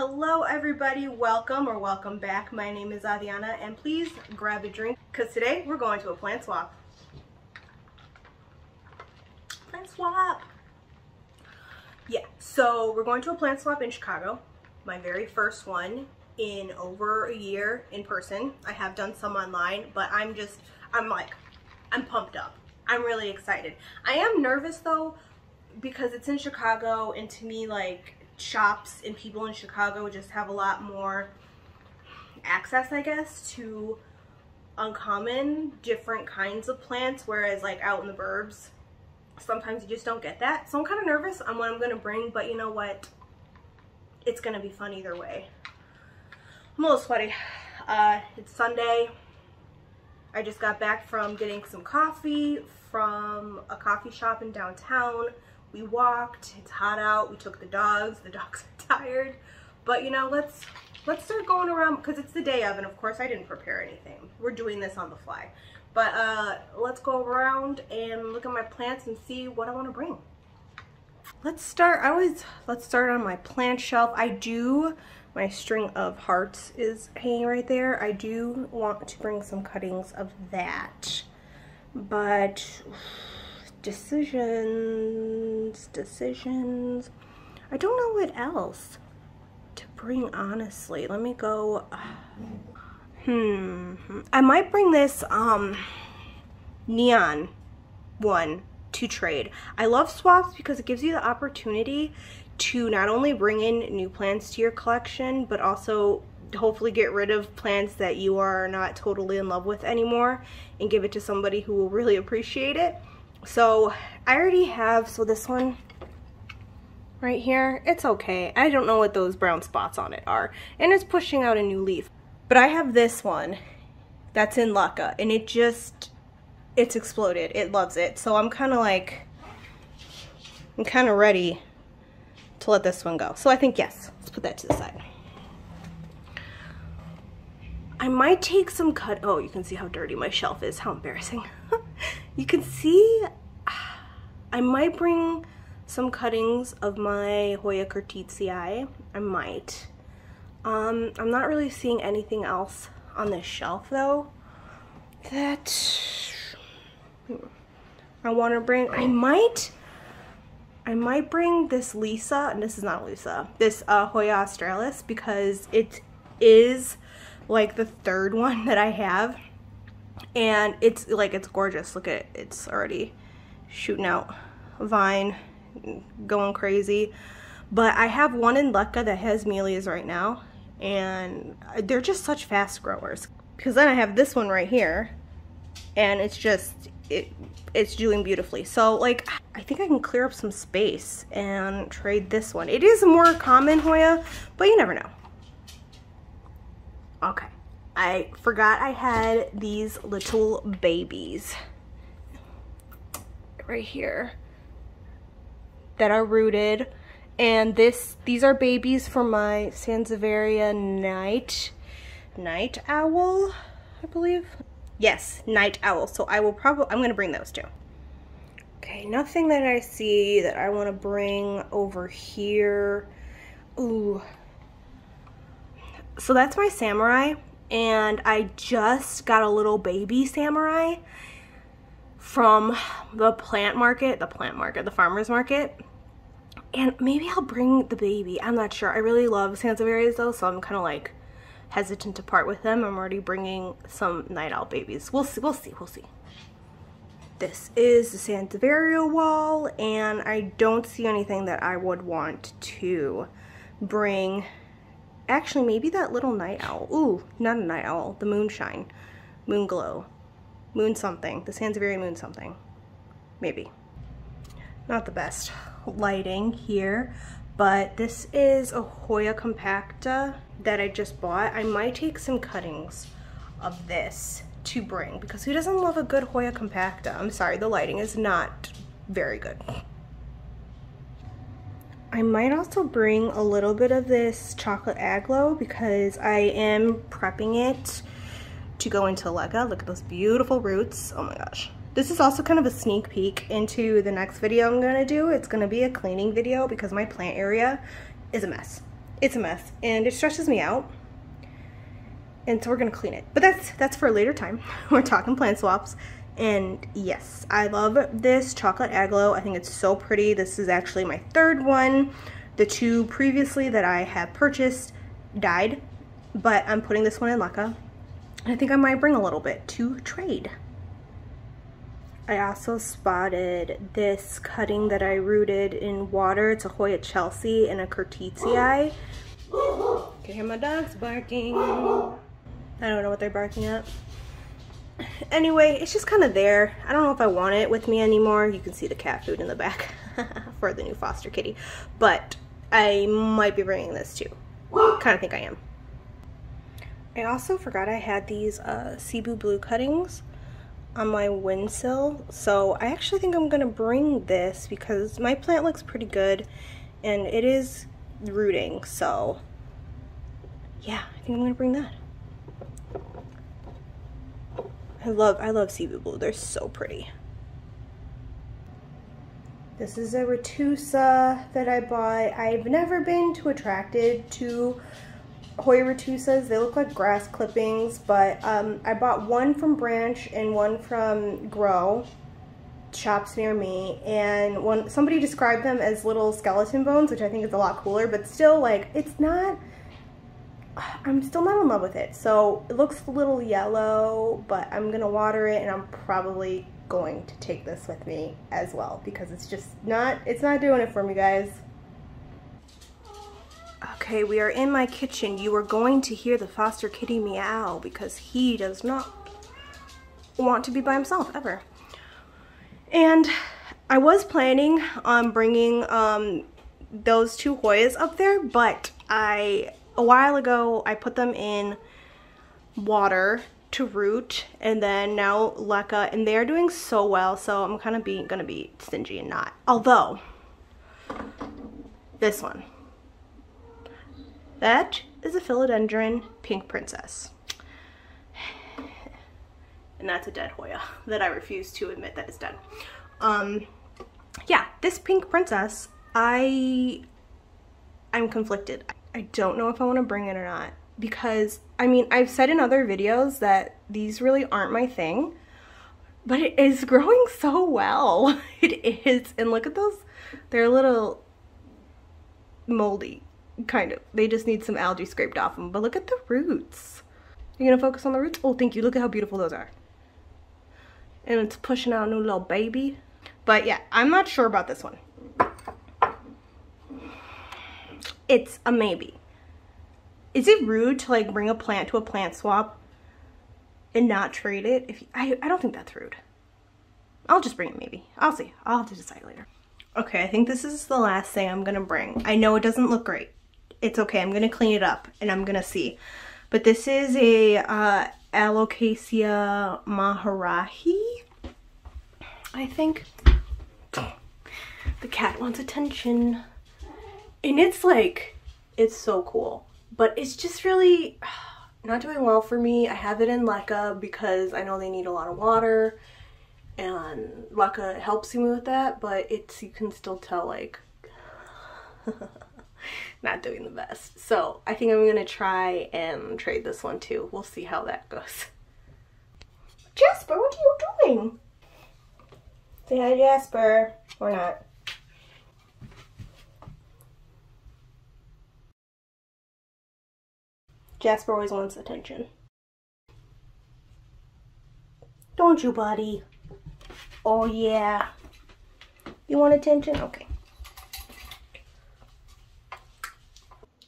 Hello everybody, welcome or welcome back. My name is Adriana and please grab a drink because today we're going to a plant swap. Plant swap! Yeah, so we're going to a plant swap in Chicago. My very first one in over a year in person. I have done some online, but I'm pumped up. I'm really excited. I am nervous though because it's in Chicago, and to me, like, shops and people in Chicago just have a lot more access, I guess, to uncommon different kinds of plants, whereas like out in the burbs sometimes you just don't get that. So I'm kind of nervous on what I'm gonna bring, but you know what, it's gonna be fun either way. I'm a little sweaty. It's Sunday. I just got back from getting some coffee from a coffee shop in downtown. We walked, it's hot out, we took the dogs are tired, but you know, let's start going around because it's the day of, and of course I didn't prepare anything. We're doing this on the fly. But let's go around and look at my plants and see what I want to bring. Let's start on my plant shelf. My string of hearts is hanging right there. I do want to bring some cuttings of that, but decisions. I don't know what else to bring, honestly. Let me go. I might bring this neon one to trade. I love swaps because it gives you the opportunity to not only bring in new plants to your collection, but also hopefully get rid of plants that you are not totally in love with anymore and give it to somebody who will really appreciate it. So I already have, so this one right here, it's okay. I don't know what those brown spots on it are, and it's pushing out a new leaf. But I have this one that's in Lucca, and it's exploded. It loves it. So I'm kind of ready to let this one go. So I think yes, let's put that to the side. I might take some oh, you can see how dirty my shelf is. How embarrassing. You can see, I might bring some cuttings of my Hoya Compacta. I might. I'm not really seeing anything else on this shelf though that I want to bring. I might bring this Lisa, and this is not Lisa, this Hoya Australis, because it is like the third one that I have, and it's gorgeous. Look at it, it's already shooting out a vine, going crazy. But I have one in Lucca that has Melias right now, and they're just such fast growers. Because then I have this one right here, and it's doing beautifully. So like, I think I can clear up some space and trade this one. It is a more common Hoya, but you never know. Okay, I forgot I had these little babies right here that are rooted, and these are babies for my Sansevieria night owl, I believe. Yes, night owl. So I'm gonna bring those too. Okay, nothing that I see that I want to bring over here. Ooh. So that's my Samurai, and I just got a little baby Samurai from the farmer's market. And maybe I'll bring the baby. I'm not sure. I really love Sansevieras though, so I'm kind of like hesitant to part with them. I'm already bringing some night owl babies. We'll see. This is the Sansevieria wall, and I don't see anything that I would want to bring. Actually, maybe that little night owl. Ooh, not a night owl. The moonshine. Moon glow. Moon something. The Sansevieria moon something. Maybe. Not the best lighting here, but this is a Hoya Compacta that I just bought. I might take some cuttings of this to bring, because who doesn't love a good Hoya Compacta? I'm sorry, the lighting is not very good. I might also bring a little bit of this chocolate aglow because I am prepping it to go into Lega. Look at those beautiful roots. Oh my gosh. This is also kind of a sneak peek into the next video I'm gonna do. It's gonna be a cleaning video because my plant area is a mess. it's a mess and it stresses me out. And so we're gonna clean it. But that's for a later time. We're talking plant swaps. And yes, I love this chocolate aglow. I think it's so pretty. This is actually my third one. The two previously that I have purchased died, but I'm putting this one in leca. And I think I might bring a little bit to trade. I also spotted this cutting that I rooted in water. It's a Hoya Chelsea and a Curtitii. Can hear my dogs barking. I don't know what they're barking at. Anyway, it's just kind of there. I don't know if I want it with me anymore. You can see the cat food in the back for the new foster kitty. But I might be bringing this too. Kind of think I am. I also forgot I had these Cebu blue cuttings on my windsill. So I actually think I'm going to bring this because my plant looks pretty good. And it is rooting. So yeah, I think I'm going to bring that. I love Cebu blue. They're so pretty. This is a Retusa that I bought. I've never been too attracted to Hoya Retusas. They look like grass clippings, but I bought one from Branch and one from Grow shops near me, and somebody described them as little skeleton bones, which I think is a lot cooler, but still, like, it's not, I'm still not in love with it. So it looks a little yellow, but I'm gonna water it, and I'm probably going to take this with me as well because it's just not, it's not doing it for me, guys. Okay, we are in my kitchen. You are going to hear the foster kitty meow because he does not want to be by himself ever. And I was planning on bringing those two Hoyas up there, but a while ago I put them in water to root, and then now leca, and they're doing so well, so I'm kind of gonna be stingy and not. Although this one, that is a Philodendron Pink Princess. And that's a dead Hoya that I refuse to admit that is dead. Yeah, this Pink Princess, I'm conflicted. I don't know if I want to bring it or not because, I mean, I've said in other videos that these really aren't my thing, but it is growing so well. It is, and look at those. They're a little moldy, kind of. They just need some algae scraped off them, but look at the roots. You're gonna focus on the roots? Oh, thank you. Look at how beautiful those are. And it's pushing out a new little baby. But yeah, I'm not sure about this one. It's a maybe. Is it rude to like bring a plant to a plant swap and not trade it? I don't think that's rude. I'll just bring it maybe. I'll see. I'll have to decide later. Okay, I think this is the last thing I'm gonna bring. I know it doesn't look great. It's okay. I'm gonna clean it up and I'm gonna see. But this is a Alocasia maharahi, I think. The cat wants attention. And it's like, it's so cool. But it's just really not doing well for me. I have it in leca because I know they need a lot of water. And leca helps me with that. But you can still tell, like, not doing the best. So I think I'm gonna try and trade this one too. We'll see how that goes. Jasper, what are you doing? Say hi, Jasper. Or not. Jasper always wants attention. Don't you, buddy? Oh yeah. You want attention? Okay.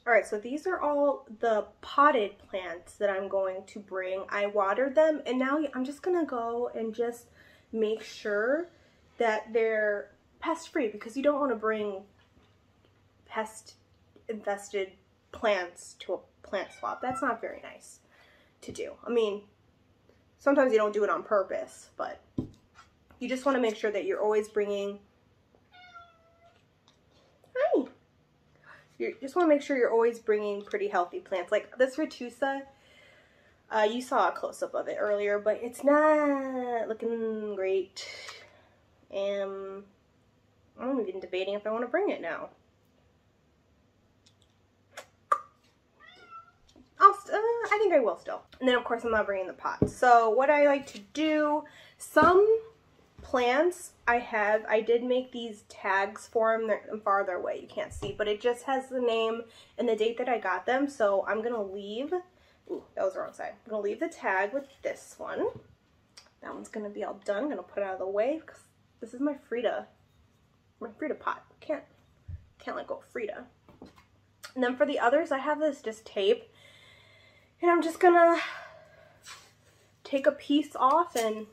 Alright, so these are all the potted plants that I'm going to bring. I watered them, and now I'm just going to go and just make sure that they're pest-free, because you don't want to bring pest-infested plants to a plant swap. That's not very nice to do. I mean, sometimes you don't do it on purpose, but you just want to make sure that you're always bringing... Hi! You just want to make sure you're always bringing pretty healthy plants. Like this Retusa, you saw a close-up of it earlier, but it's not looking great. And I'm even debating if I want to bring it now. think I will still. And then of course I'm not bringing the pot. So what I like to do, some plants I did make these tags for them. They're farther away, you can't see, but it just has the name and the date that I got them. So I'm gonna leave, ooh, that was the wrong side. I'm gonna leave the tag with this one. That one's gonna be all done. I'm gonna put it out of the way because this is my Frida pot. Can't let go of Frida. And then for the others, I have this just tape, and I'm just gonna take a piece off and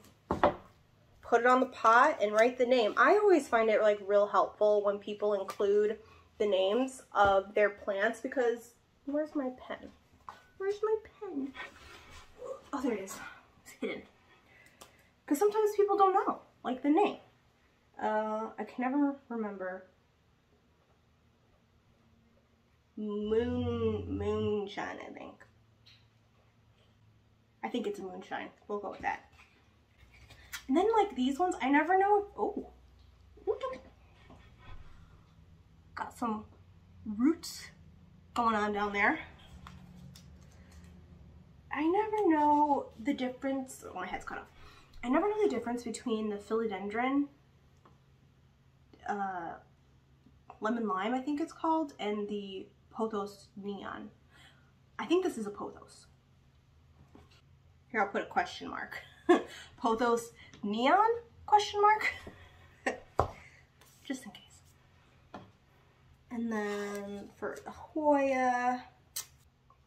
put it on the pot and write the name. I always find it like real helpful when people include the names of their plants because, where's my pen? Where's my pen? Oh, there it is. It's hidden. Because sometimes people don't know, like the name. I can never remember. Moonshine, I think. I think it's a moonshine. We'll go with that. And then like these ones, I never know. Oh, got some roots going on down there. I never know the difference. Oh, my head's cut off. I never know the difference between the Philodendron lemon lime, I think it's called, and the pothos neon. I think this is a pothos. Here, I'll put a question mark. Pothos neon? Question mark? Just in case. And then for the Hoya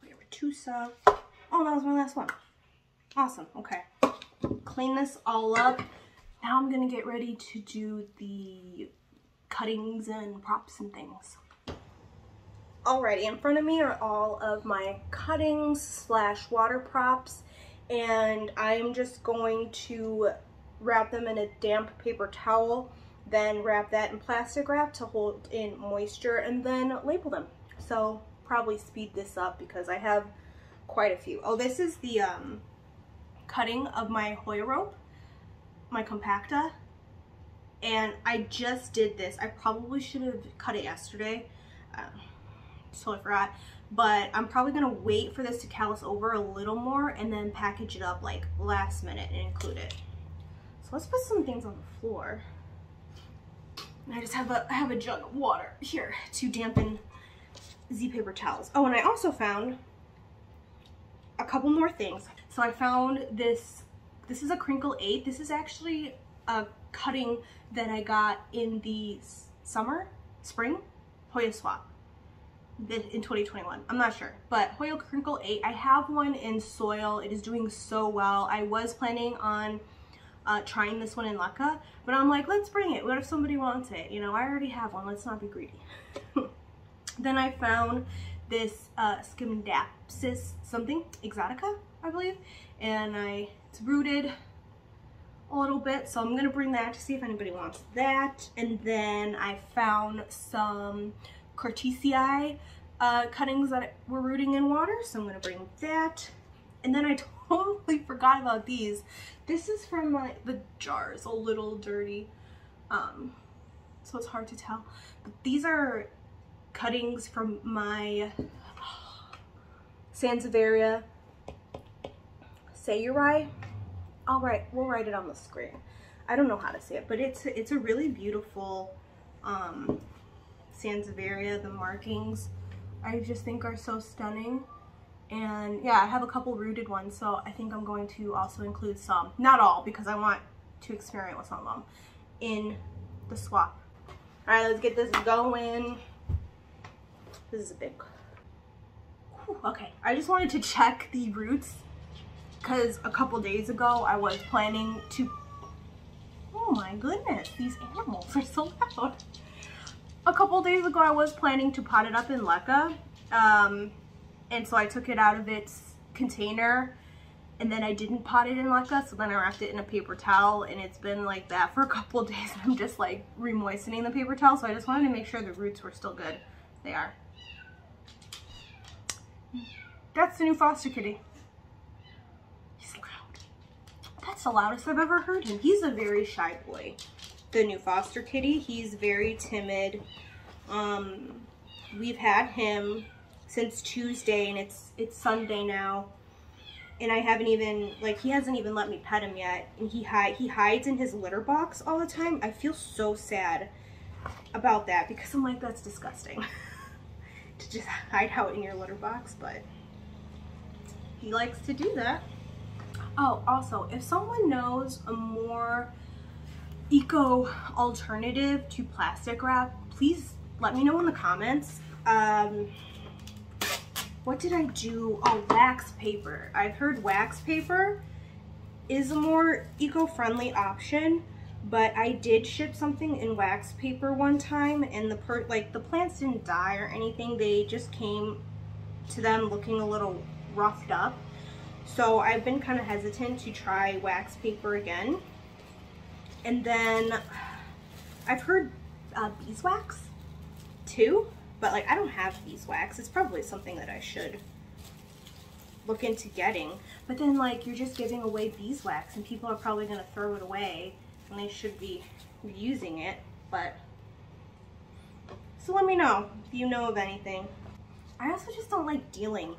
Retusa. Oh, that was my last one. Awesome. Okay. Clean this all up. Now I'm gonna get ready to do the cuttings and props and things. Alrighty, in front of me are all of my cuttings slash water props, and I'm just going to wrap them in a damp paper towel, then wrap that in plastic wrap to hold in moisture, and then label them. So probably speed this up because I have quite a few. Oh, this is the cutting of my Hoya rope, my Compacta, and I just did this. I probably should have cut it yesterday. Totally forgot, but I'm probably gonna wait for this to callus over a little more and then package it up like last minute and include it. So let's put some things on the floor. And I just have a jug of water here to dampen Z-paper towels. Oh, and I also found a couple more things. So I found this is a crinkle 8. This is actually a cutting that I got in the spring Hoya swap in 2021. I'm not sure, but Hoya Crinkle 8, I have one in soil. It is doing so well. I was planning on trying this one in Leca, but I'm like, let's bring it. What if somebody wants it? You know, I already have one. Let's not be greedy. Then I found this Scindapsus something exotica, I believe, and it's rooted a little bit, so I'm gonna bring that to see if anybody wants that. And then I found some Cortesii cuttings that were rooting in water, so I'm gonna bring that. And then I totally forgot about these. This is from the jar is a little dirty, so it's hard to tell, but these are cuttings from my Sansevieria Samurai. We'll write it on the screen. I don't know how to say it, but it's a really beautiful Sansevieria. The markings I just think are so stunning. And yeah, I have a couple rooted ones, so I think I'm going to also include some, not all, because I want to experiment with some of them in the swap. All right, let's get this going. This is a big, whew, okay. I just wanted to check the roots because a couple days ago I was planning to, oh my goodness, these animals are so loud. A couple days ago I was planning to pot it up in Leca. And so I took it out of its container and then I didn't pot it in Leca, so then I wrapped it in a paper towel, and it's been like that for a couple of days. I'm just like re-moistening the paper towel, so I just wanted to make sure the roots were still good. They are. That's the new foster kitty. He's loud. That's the loudest I've ever heard him. He's a very shy boy. The new foster kitty, he's very timid. We've had him since Tuesday, and it's Sunday now, And I haven't even, like, he hasn't even let me pet him yet. And he hides in his litter box all the time. I feel so sad about that because I'm like, that's disgusting. To just hide out in your litter box, but he likes to do that. Oh, also, if someone knows a more eco alternative to plastic wrap, please let me know in the comments. What did I do? Oh, wax paper. I've heard wax paper is a more eco-friendly option, but I did ship something in wax paper one time, and the plants didn't die or anything. They just came to them looking a little roughed up. So I've been kind of hesitant to try wax paper again. And then I've heard beeswax too. But like, I don't have beeswax. It's probably something that I should look into getting. But then like, you're just giving away beeswax and people are probably gonna throw it away and they should be using it. But, so let me know if you know of anything. I also just don't like dealing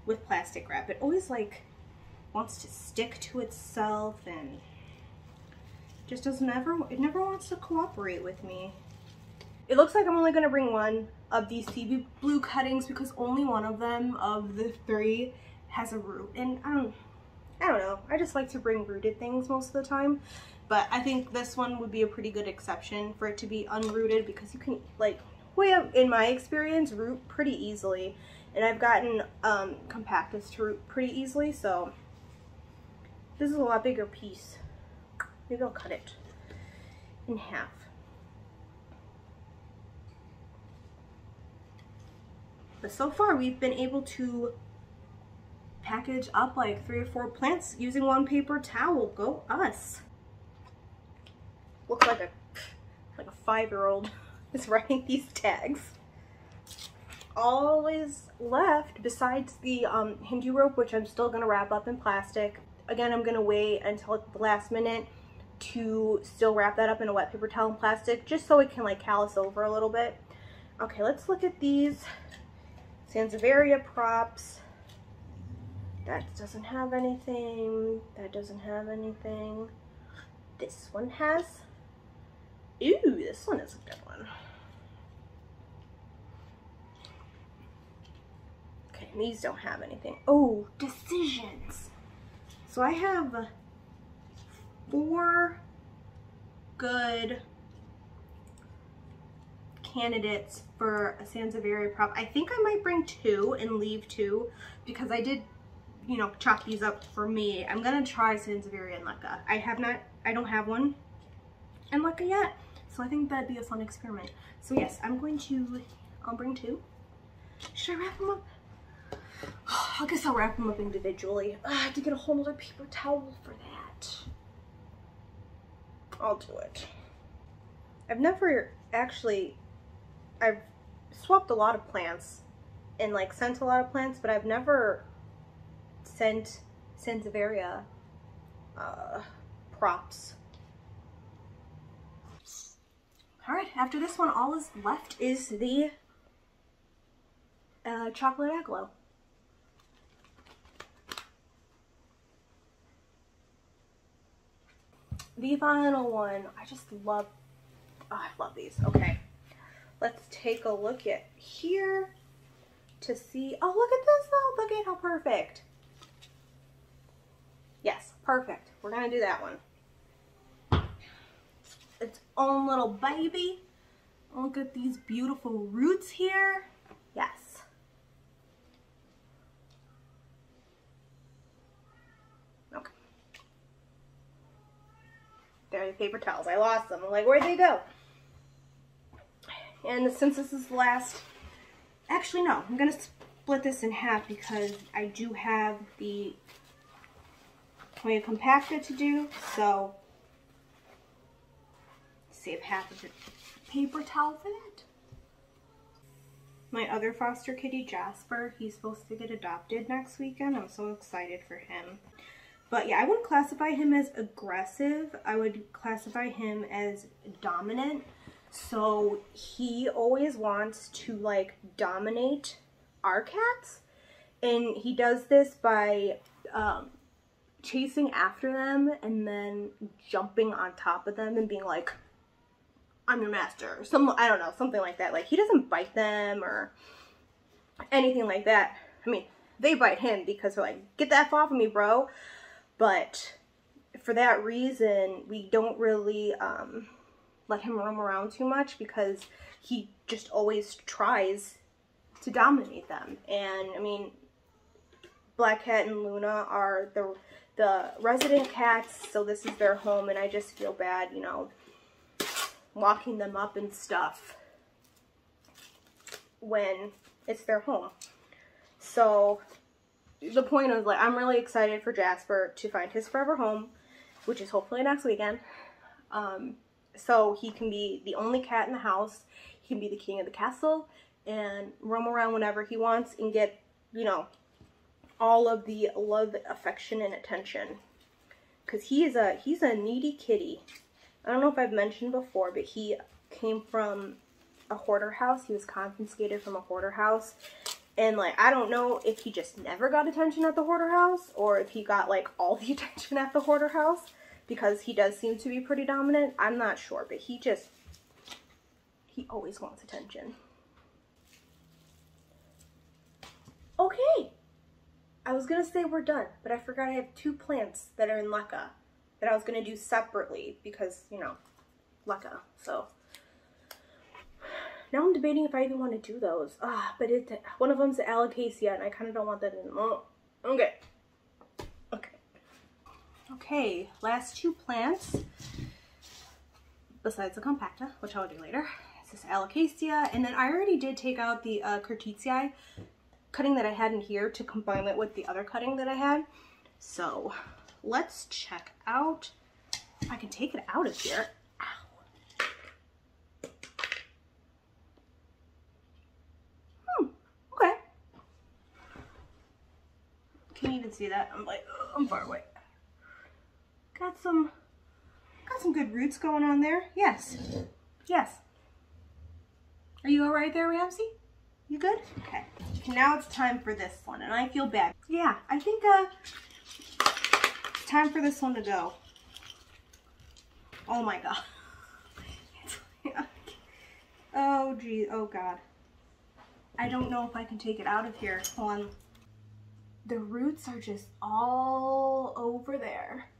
with plastic wrap. It always like wants to stick to itself and just it never wants to cooperate with me. It looks like I'm only gonna bring one of these sea blue cuttings because only one of them of the 3 has a root, and I don't know, I just like to bring rooted things most of the time, but I think this one would be a pretty good exception for it to be unrooted because you can, like, Hoya, in my experience, root pretty easily, and I've gotten compactas to root pretty easily, so this is a lot bigger piece. Maybe I'll cut it in half. But so far we've been able to package up like 3 or 4 plants using one paper towel. Go us. Looks like a 5-year-old is writing these tags. All is left besides the Hindu rope, which I'm still gonna wrap up in plastic. Again, I'm gonna wait until the last minute to still wrap that up in a wet paper towel and plastic, just so it can like callus over a little bit. Okay, let's look at these Sansevieria props. That doesn't have anything. That doesn't have anything. This one has. Ooh, this one is a good one. Okay, these don't have anything. Oh, decisions. So I have 4 good candidates for a Sansevieria prop. I think I might bring 2 and leave 2 because I did, you know, chop these up for me. I'm gonna try Sansevieria and Leca. I don't have one in Leca yet, so I think that'd be a fun experiment. So yes, I'll bring 2. Should I wrap them up? I guess I'll wrap them up individually. I have to get a whole other paper towel for that. I'll do it. I've swapped a lot of plants and like sent a lot of plants, but I've never sent Sansevieria props. All right, after this one, all is left is the chocolate aglow. The final one, I just love, oh, I love these. Okay, let's take a look at here to see, oh, look at this though, look at how perfect. Yes, perfect. We're gonna do that one. Its own little baby. Look at these beautiful roots here. Yes. Okay. There are the paper towels. I lost them. I'm like, where'd they go? And since this is the last, actually no, I'm gonna split this in half because I do have the Hoya Compacta to do, so save half of the paper towel for that. My other foster kitty, Jasper, he's supposed to get adopted next weekend. I'm so excited for him. But yeah, I wouldn't classify him as aggressive. I would classify him as dominant. So he always wants to like dominate our cats. And he does this by chasing after them and then jumping on top of them and being like, I'm your master. I don't know, something like that. Like, he doesn't bite them or anything like that. I mean, they bite him because they're like, get the F off of me, bro. But for that reason, we don't really let him roam around too much because he just always tries to dominate them. And I mean, Black Cat and Luna are the resident cats, so this is their home, and I just feel bad, you know, locking them up and stuff when it's their home. So the point is, like, I'm really excited for Jasper to find his forever home, which is hopefully next weekend. So he can be the only cat in the house. He can be the king of the castle and roam around whenever he wants and get, you know, all of the love, affection, and attention. Because he's a needy kitty. I don't know if I've mentioned before, but he came from a hoarder house. He was confiscated from a hoarder house. And, like, I don't know if he just never got attention at the hoarder house or if he got, like, all the attention at the hoarder house, because he does seem to be pretty dominant. I'm not sure, but he always wants attention. Okay. I was going to say we're done, but I forgot I have 2 plants that are in leca that I was going to do separately because, you know, leca. So now I'm debating if I even want to do those. But one of them's the alocasia, and I kind of don't want that anymore. Okay. Okay, last 2 plants, besides the compacta, which I'll do later. It's this alocasia, and then I already did take out the curtitii cutting that I had in here to combine it with the other cutting that I had. So let's check out if I can take it out of here. Ow. Okay. Can you even see that? I'm far away. Got some good roots going on there. Yes. Are you all right there, Ramsey? You good? Okay. Now it's time for this one, and I feel bad. Yeah, I think it's time for this one to go. Oh my god. Oh geez, oh god. I don't know if I can take it out of here. Hold on. The roots are just all over there.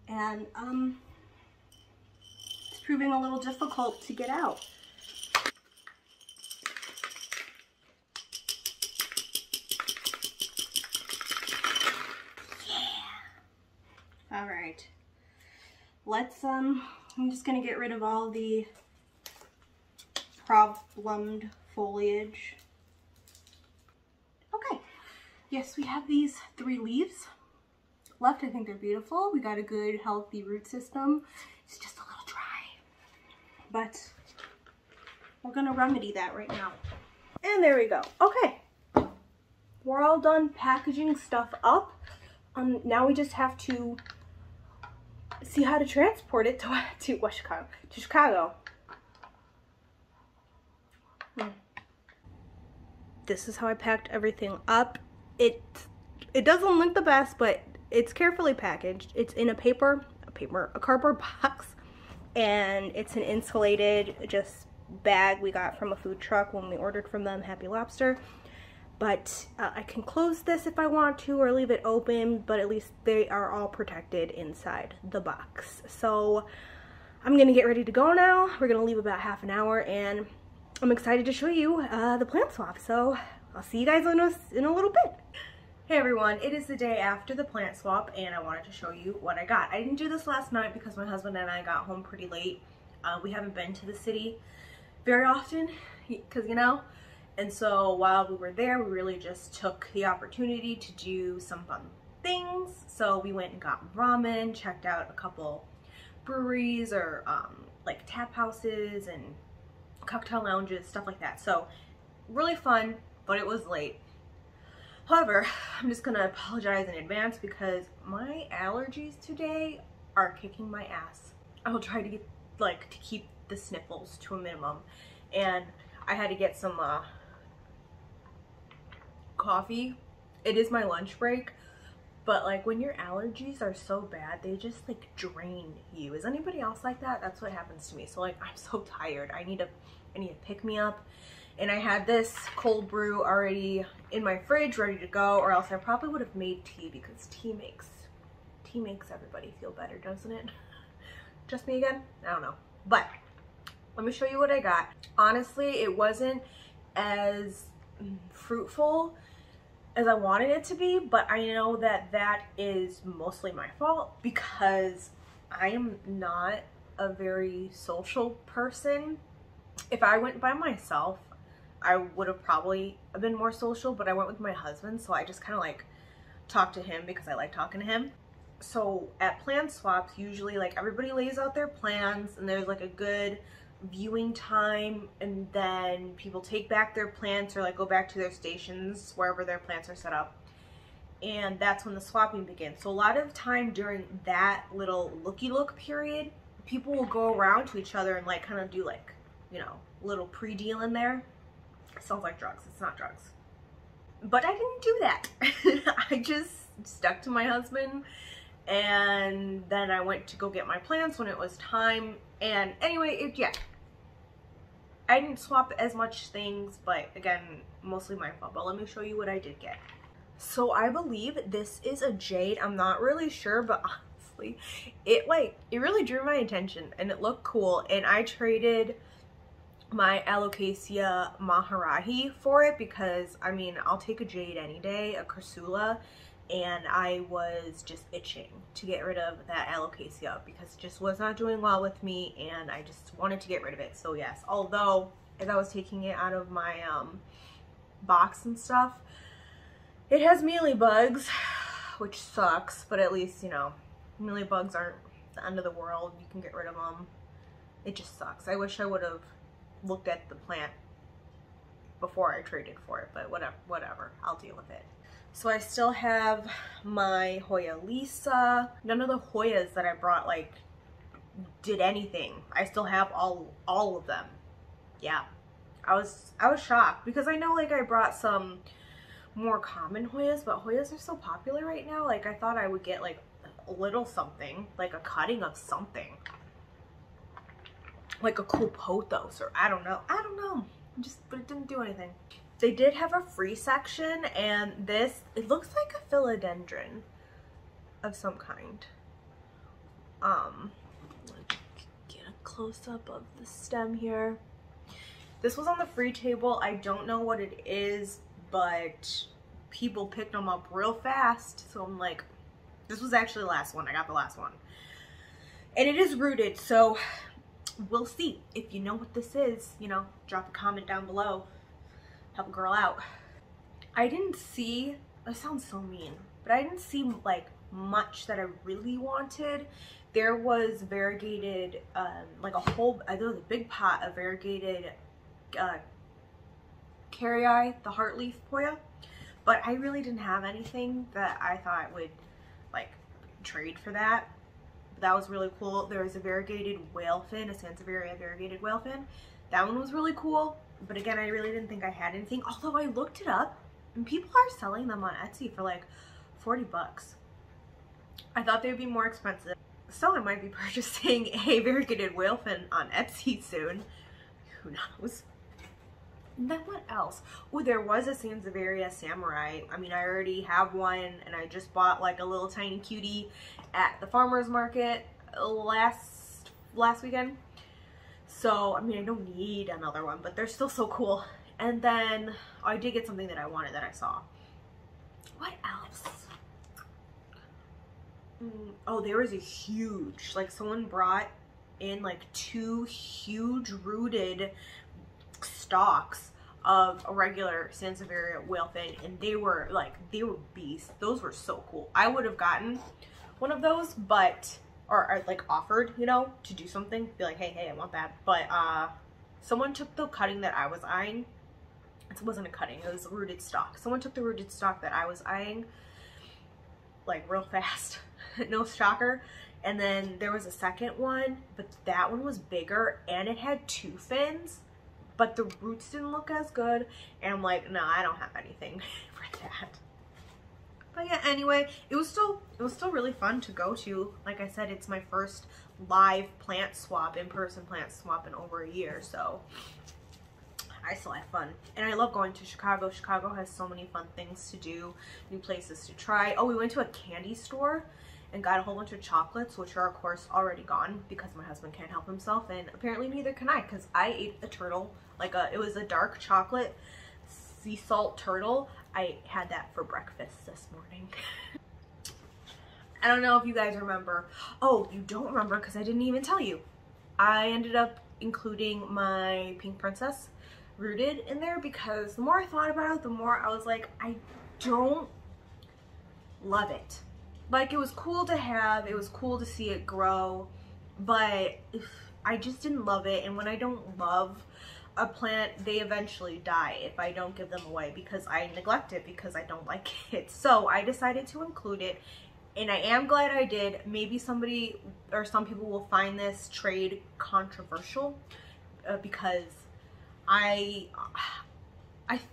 And it's proving a little difficult to get out. All right, let's, I'm just gonna get rid of all the problemed foliage. Okay, yes, we have these 3 leaves left. I think they're beautiful. We got a good, healthy root system. It's just a little dry, but we're gonna remedy that right now. And there we go. Okay, we're all done packaging stuff up. Now we just have to see how to transport it to Chicago. This is how I packed everything up. It doesn't look the best, but it's carefully packaged. It's in a cardboard box, and it's an insulated just bag we got from a food truck when we ordered from them, Happy Lobster. But I can close this if I want to or leave it open, but at least they are all protected inside the box. So I'm gonna get ready to go now. We're gonna leave about half an hour, and I'm excited to show you the plant swap. So I'll see you guys in a little bit. Hey everyone, it is the day after the plant swap, and I wanted to show you what I got. I didn't do this last night because my husband and I got home pretty late. We haven't been to the city very often, because you know. And so while we were there, we really just took the opportunity to do some fun things. So we went and got ramen, checked out a couple breweries or like tap houses and cocktail lounges, stuff like that. So really fun, but it was late. However, I'm just gonna apologize in advance because my allergies today are kicking my ass. I will try to get to keep the sniffles to a minimum, and I had to get some coffee It is my lunch break, but like when your allergies are so bad, they just like drain you. Is anybody else like that? That's what happens to me. So like I'm so tired. I need to pick me up. And I had this cold brew already in my fridge ready to go, or else I probably would have made tea, because tea makes everybody feel better, doesn't it? Just me again? I don't know. But let me show you what I got. Honestly, it wasn't as fruitful as I wanted it to be, but I know that that is mostly my fault, because I am not a very social person. If I went by myself, I would have probably been more social, but I went with my husband, so I just kind of like talked to him because I like talking to him. So at plan swaps, usually like everybody lays out their plans and there's like a good viewing time, and then people take back their plants or like go back to their stations wherever their plants are set up, and that's when the swapping begins. So a lot of time during that little looky look period, people will go around to each other and like kind of do like, you know, a little pre-deal in there. It sounds like drugs. It's not drugs. But I didn't do that. I just stuck to my husband, and then I went to go get my plants when it was time. And anyway, yeah, I didn't swap as much things, but again, mostly my fault. But let me show you what I did get. So I believe this is a jade. I'm not really sure, but honestly, it really drew my attention and it looked cool. And I traded my Alocasia Maharahi for it, because I mean, I'll take a jade any day, a Crassula, and I was just itching to get rid of that Alocasia because it just was not doing well with me, and I just wanted to get rid of it. So yes, although as I was taking it out of my box and stuff, it has mealybugs, which sucks, but at least, you know, mealybugs aren't the end of the world. You can get rid of them. It just sucks. I wish I would have looked at the plant before I traded for it, but whatever, I'll deal with it. So I still have my Hoya Lisa. None of the Hoyas that I brought like did anything. I still have all of them. Yeah, I was shocked, because I know like I brought some more common Hoyas, but Hoyas are so popular right now. Like I thought I would get like a little something, like a cutting of something, like a cool pothos, or I don't know, but it didn't do anything. They did have a free section, and this, it looks like a philodendron of some kind. Let me get a close-up of the stem here. This was on the free table. I don't know what it is, but people picked them up real fast, so I'm like, this was actually the last one. I got the last one. And it is rooted, so we'll see. If you know what this is, you know, drop a comment down below. Help a girl out. I didn't see, that sounds so mean, but I didn't see like much that I really wanted. There was variegated, like a whole, I know the big pot of variegated carrii, the heartleaf Hoya, but I really didn't have anything that I thought would like trade for that. That was really cool. There was a variegated whalefin, a Sansevieria variegated whalefin. That one was really cool. But again, I really didn't think I had anything. Although I looked it up, and people are selling them on Etsy for like 40 bucks. I thought they'd be more expensive. So I might be purchasing a variegated whalefin on Etsy soon. Who knows? And then what else? Oh, there was a Sansavaria Samurai. I mean, I already have one, and I just bought like a little tiny cutie at the farmer's market last weekend. So, I mean, I don't need another one, but they're still so cool. And then I did get something that I wanted that I saw. What else? Oh, there was a huge, like someone brought in like 2 huge rooted stalks of a regular Sansevieria whalefin, and they were beasts. Those were so cool. I would have gotten one of those, but or like offered, you know, to do something, be like, hey, I want that. But someone took the cutting that I was eyeing. It wasn't a cutting, it was a rooted stalk. Someone took the rooted stalk that I was eyeing like real fast. No shocker. And then there was a second one, but that one was bigger and it had 2 fins, but the roots didn't look as good. And I'm like, no, I don't have anything for that. it anyway. It was still really fun to go to. Like I said, it's my first live plant swap, in-person plant swap in over a year, so I still had fun. And I love going to Chicago. Chicago has so many fun things to do, new places to try. Oh, we went to a candy store and got a whole bunch of chocolates, which are of course already gone because my husband can't help himself, and apparently neither can I, because I ate a turtle, like it was a dark chocolate sea salt turtle. I had that for breakfast this morning. I don't know if you guys remember. Oh, you don't remember because I didn't even tell you. I ended up including my pink princess rooted in there because the more I thought about it, the more I was like, I don't love it. Like, it was cool to have, it was cool to see it grow, but I just didn't love it. And when I don't love a plant, they eventually die if I don't give them away because I neglect it because I don't like it. So I decided to include it, and I am glad I did. Maybe somebody or some people will find this trade controversial because I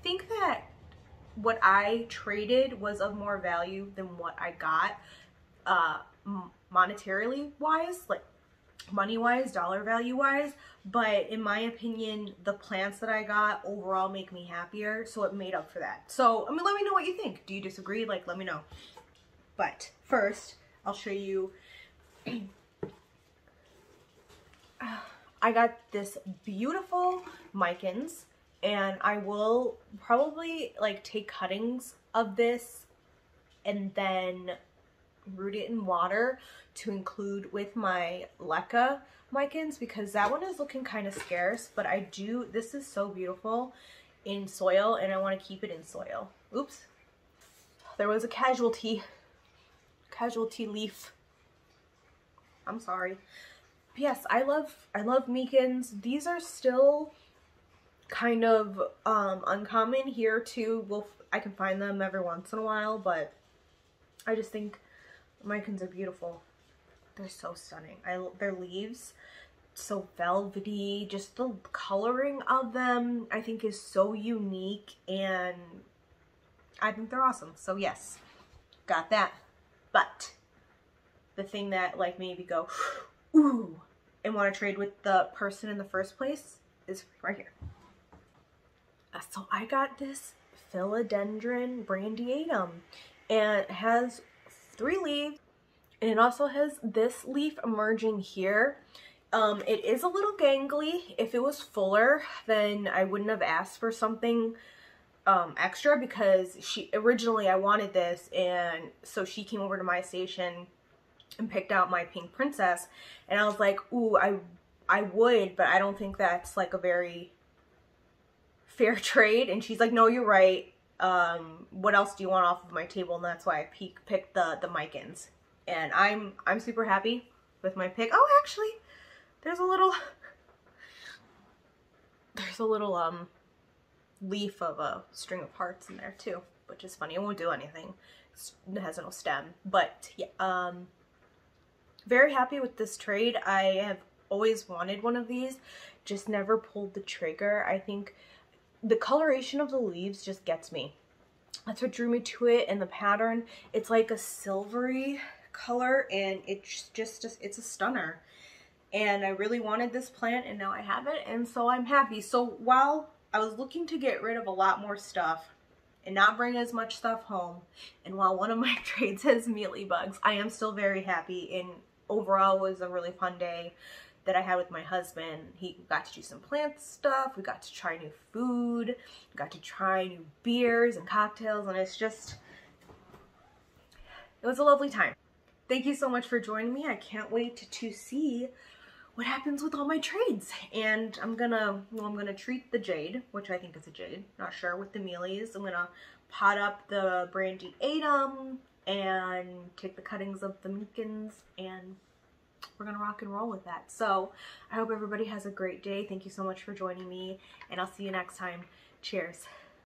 think that what I traded was of more value than what I got monetarily wise, like money wise, dollar value wise. But in my opinion, the plants that I got overall make me happier, so it made up for that. So I mean, let me know what you think. Do you disagree? Like, let me know. But first I'll show you I got this beautiful Mykins, and I will probably like take cuttings of this and then root it in water to include with my Leca Mykins, because that one is looking kind of scarce, but this is so beautiful in soil and I want to keep it in soil. Oops, there was a casualty leaf. I'm sorry. But yes, I love Mykins. These are still kind of uncommon here too. I can find them every once in a while, but I just think Mykins are beautiful. They're so stunning. Their leaves, so velvety, just the coloring of them I think is so unique, and I think they're awesome. So yes, got that. But the thing that like made me go ooh and want to trade with the person in the first place is right here. So I got this Philodendron Brandyatum, and it has 3 leaves, and it also has this leaf emerging here. It is a little gangly. If it was fuller, then I wouldn't have asked for something extra, because originally I wanted this, and so she came over to my station and picked out my pink princess, and I was like, ooh, I would, but I don't think that's like a very fair trade. And she's like, no, you're right. What else do you want off of my table? And that's why I picked the Mykins, and I'm super happy with my pick. Oh, actually, there's a little leaf of a string of hearts in there too, which is funny. It won't do anything. It has no stem, but yeah, very happy with this trade. I have always wanted one of these, just never pulled the trigger. I think the coloration of the leaves just gets me. That's what drew me to it, and the pattern, it's like a silvery color, and it's a stunner. And I really wanted this plant, and now I have it, and so I'm happy. So while I was looking to get rid of a lot more stuff and not bring as much stuff home, and while one of my trades has mealybugs, I am still very happy, and overall it was a really fun day that I had with my husband. He got to do some plant stuff, we got to try new food, we got to try new beers and cocktails, and it was a lovely time. Thank you so much for joining me. I can't wait to see what happens with all my trades. And I'm gonna treat the jade, which I think is a jade, not sure, with the mealies. I'm gonna pot up the Brandyatum and take the cuttings of the Mykins, and we're gonna rock and roll with that. So I hope everybody has a great day. Thank you so much for joining me, and I'll see you next time. Cheers.